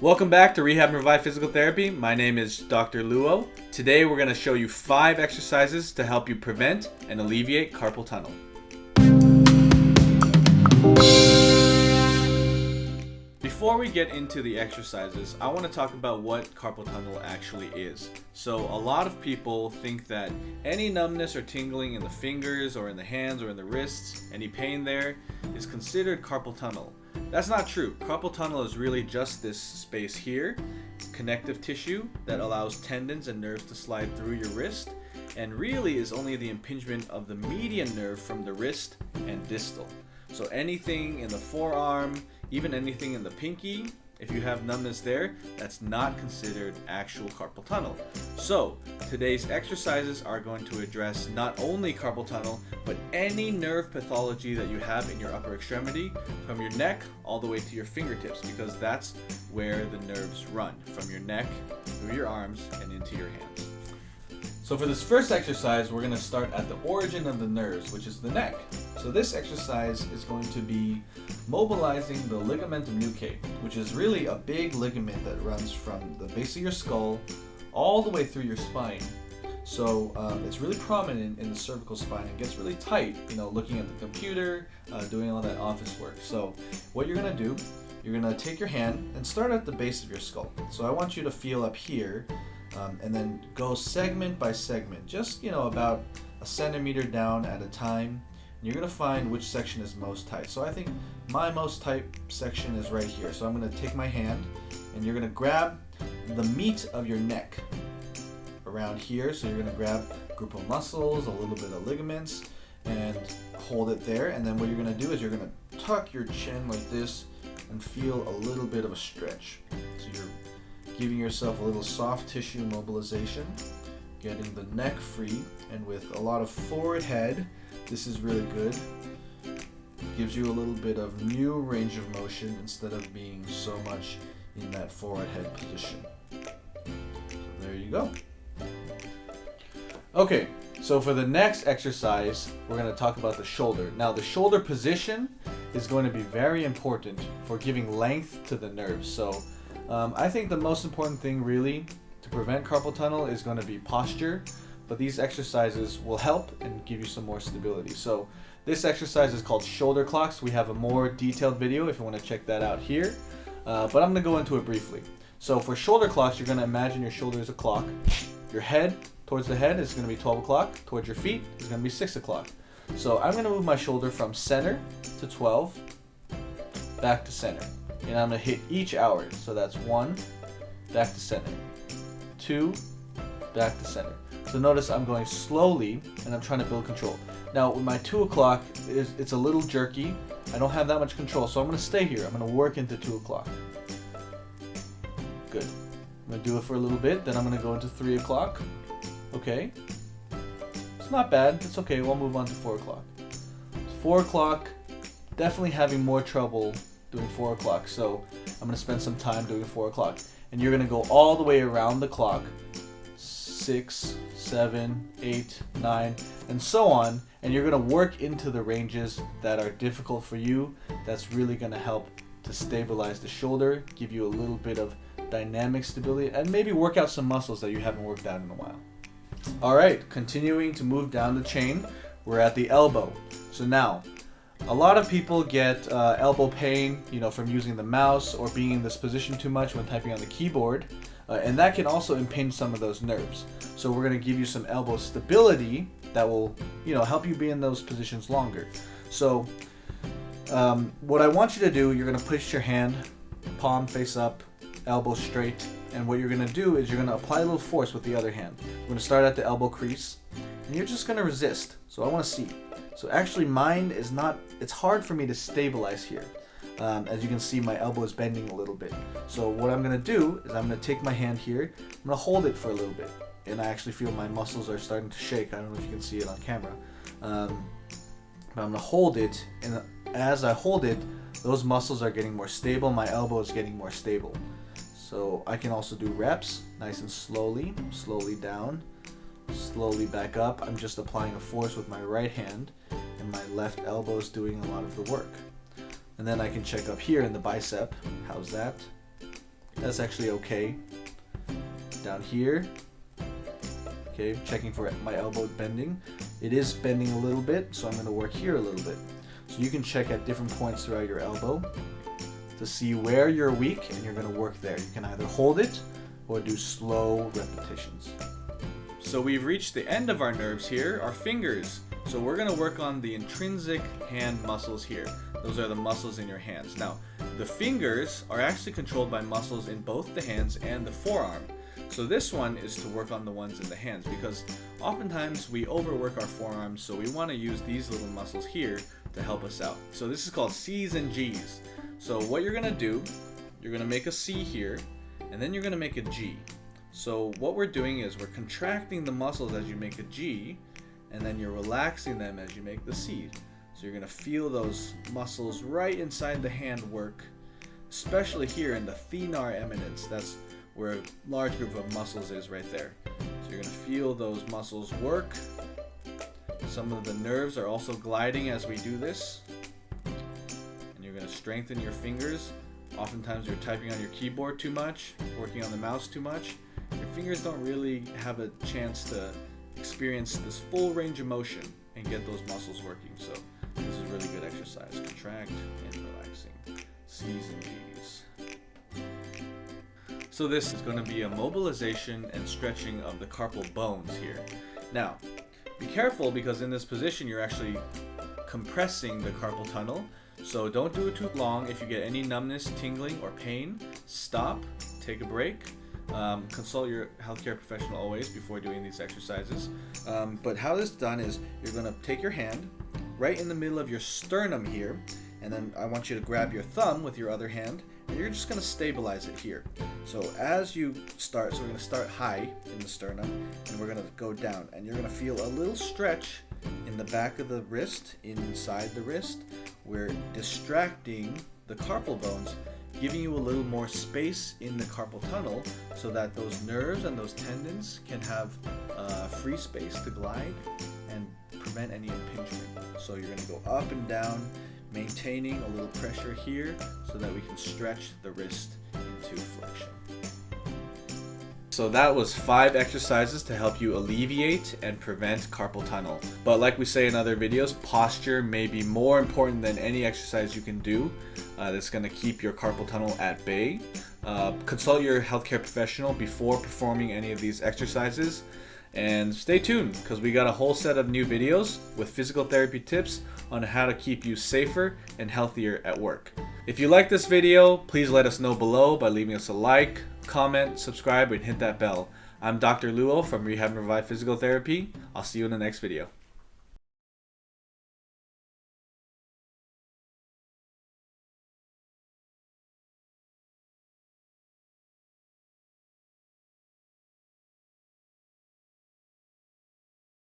Welcome back to Rehab and Revive Physical Therapy. My name is Dr. Luo. Today we're going to show you 5 exercises to help you prevent and alleviate carpal tunnel. Before we get into the exercises, I want to talk about what carpal tunnel actually is. So a lot of people think that any numbness or tingling in the fingers or in the hands or in the wrists, any pain there, is considered carpal tunnel. That's not true. Carpal tunnel is really just this space here, connective tissue that allows tendons and nerves to slide through your wrist, and really is only the impingement of the median nerve from the wrist and distal. So anything in the forearm, even anything in the pinky, if you have numbness there, that's not considered actual carpal tunnel. So today's exercises are going to address not only carpal tunnel, but any nerve pathology that you have in your upper extremity, from your neck all the way to your fingertips, because that's where the nerves run, from your neck through your arms and into your hands. So for this first exercise, we're going to start at the origin of the nerves, which is the neck. So this exercise is going to be mobilizing the ligamentum nuchae, which is really a big ligament that runs from the base of your skull all the way through your spine. So it's really prominent in the cervical spine and gets really tight, looking at the computer, doing all that office work. So what you're going to do, you're going to take your hand and start at the base of your skull. So I want you to feel up here. And then go segment by segment, just about a centimeter down at a time. And you're going to find which section is most tight. So I think my most tight section is right here. So I'm going to take my hand and you're going to grab the meat of your neck around here. So you're going to grab a group of muscles, a little bit of ligaments, and hold it there. And then what you're going to do is you're going to tuck your chin like this and feel a little bit of a stretch. So you're giving yourself a little soft tissue mobilization, getting the neck free, and with a lot of forward head, this is really good. Gives you a little bit of new range of motion instead of being so much in that forward head position. So there you go. Okay, so for the next exercise, we're going to talk about the shoulder. Now the shoulder position is going to be very important for giving length to the nerves. So I think the most important thing really to prevent carpal tunnel is going to be posture, but these exercises will help and give you some more stability. So this exercise is called shoulder clocks. We have a more detailed video if you want to check that out here, but I'm going to go into it briefly. So for shoulder clocks, you're going to imagine your shoulder is a clock. Your head, towards the head, is going to be 12 o'clock. Towards your feet is going to be 6 o'clock. So I'm going to move my shoulder from center to 12, back to center. And I'm going to hit each hour. So that's 1, back to center. 2, back to center. So notice I'm going slowly and I'm trying to build control. Now with my 2 o'clock, it's a little jerky. I don't have that much control, so I'm going to stay here. I'm going to work into 2 o'clock. Good. I'm going to do it for a little bit, then I'm going to go into 3 o'clock. Okay. It's not bad. It's okay. We'll move on to 4 o'clock. 4 o'clock, definitely having more trouble doing 4 o'clock, so I'm going to spend some time doing 4 o'clock. And you're going to go all the way around the clock, 6, 7, 8, 9, and so on, and you're going to work into the ranges that are difficult for you. That's really going to help to stabilize the shoulder, give you a little bit of dynamic stability, and maybe work out some muscles that you haven't worked out in a while. Alright, continuing to move down the chain, we're at the elbow. So now, a lot of people get elbow pain, from using the mouse or being in this position too much when typing on the keyboard, and that can also impinge some of those nerves. So we're going to give you some elbow stability that will, help you be in those positions longer. So what I want you to do, you're going to push your hand, palm face up, elbow straight, and what you're going to do is you're going to apply a little force with the other hand. We're going to start at the elbow crease, and you're just going to resist. So I want to see. So actually mine is not, it's hard for me to stabilize here. As you can see, my elbow is bending a little bit. So what I'm going to do is I'm going to take my hand here, I'm going to hold it for a little bit. And I actually feel my muscles are starting to shake. I don't know if you can see it on camera. But I'm going to hold it, and as I hold it, those muscles are getting more stable, my elbow is getting more stable. So I can also do reps, nice and slowly down, slowly back up. I'm just applying a force with my right hand, and my left elbow is doing a lot of the work. And then I can check up here in the bicep. How's that? That's actually okay. Down here, okay, checking for my elbow bending. It is bending a little bit, so I'm going to work here a little bit. So you can check at different points throughout your elbow to see where you're weak, and you're going to work there. You can either hold it or do slow repetitions. So we've reached the end of our nerves here, our fingers. So we're going to work on the intrinsic hand muscles here. Those are the muscles in your hands. Now, the fingers are actually controlled by muscles in both the hands and the forearm. So this one is to work on the ones in the hands, because oftentimes we overwork our forearms, so we want to use these little muscles here to help us out. So this is called C's and G's. So what you're going to do, you're going to make a C here, and then you're going to make a G. So what we're doing is we're contracting the muscles as you make a G, and then you're relaxing them as you make the C. So you're going to feel those muscles right inside the hand work, especially here in the thenar eminence. That's where a large group of muscles is right there. So you're going to feel those muscles work. Some of the nerves are also gliding as we do this. And you're going to strengthen your fingers. Oftentimes you're typing on your keyboard too much, working on the mouse too much. Your fingers don't really have a chance to experience this full range of motion and get those muscles working. So this is a really good exercise. Contract and relaxing. C's and G's. So this is going to be a mobilization and stretching of the carpal bones here. Now, be careful, because in this position you're actually compressing the carpal tunnel. So don't do it too long. If you get any numbness, tingling, or pain, stop, take a break. Consult your healthcare professional always before doing these exercises. But how this is done is you're going to take your hand right in the middle of your sternum here, and then I want you to grab your thumb with your other hand, and you're just going to stabilize it here. So as you start, so we're going to start high in the sternum, and we're going to go down, and you're going to feel a little stretch in the back of the wrist, inside the wrist. We're distracting the carpal bones, giving you a little more space in the carpal tunnel so that those nerves and those tendons can have free space to glide and prevent any impingement. So you're going to go up and down, maintaining a little pressure here so that we can stretch the wrist into flexion. So that was 5 exercises to help you alleviate and prevent carpal tunnel. But like we say in other videos, posture may be more important than any exercise you can do that's going to keep your carpal tunnel at bay. Consult your healthcare professional before performing any of these exercises. And stay tuned, because we got a whole set of new videos with physical therapy tips on how to keep you safer and healthier at work. If you like this video, please let us know below by leaving us a like, comment, subscribe, and hit that bell. I'm Dr. Luo from Rehab and Revive Physical Therapy. I'll see you in the next video.